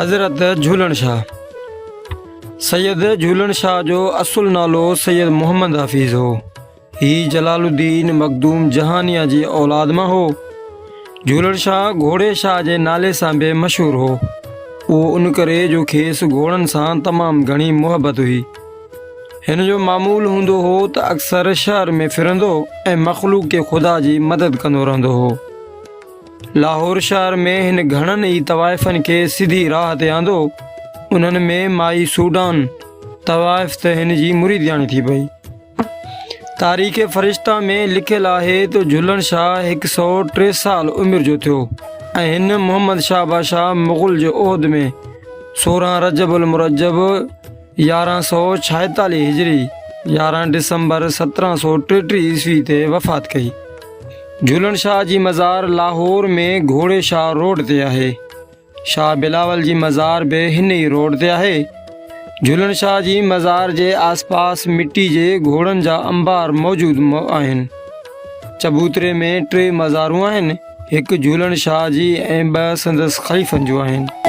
हज़रत झूलन शाह। सैयद झूलन शाह जो असुल नालो सैयद मोहम्मद हफ़ीज़ हो। ही जलालुद्दीन मखदूम जहानिया जी औलाद मां हो। झूलन शाह घोड़े शाह जे नाले सां बि मशहूरु हो। उहो उन करे जो खेसि घोड़नि सां तमामु घणी मुहबत हुई। हिन जो मामूल हूंदो हो त अक्सर शहर में फिरंदो ऐं मख़लूक़ के ख़ुदा जी मदद कंदो रहंदो हो। लाहौर शहर में हिन घणनि ई तवाइफ़नि खे सिधी राह ते आंदो। उन्हनि में माई सूडान तवाइफ़ त हिन जी मुरीदियाणी थी पई। तारीख़ फ़रिश्ता में लिखियलु आहे त झूलन शाह 103 साल उमिरि जो थियो ऐं हिन मोहम्मद शाह बादशाह मुग़ल जे उहिद में 16 रजबुल मुरजब 1146 हिजरी 11 दिसंबर 1733 ईस्वी ते वफ़ात कई। झूलन शाह जी मज़ार लाहौर में घोड़े शाह रोड ते आहे। शाह बिलावल जी मज़ार बि हिन ई रोड ते आहे। झूलन शाह जी मज़ार जे आसपास मिट्टी जे घोड़नि जा अंबार मौजूदु आहिनि। चबूतरे में 3 मज़ारूं आहिनि, हिकु झूलन शाह जी ऐं 2 संदसि ख़लीफ़नि जूं आहिनि।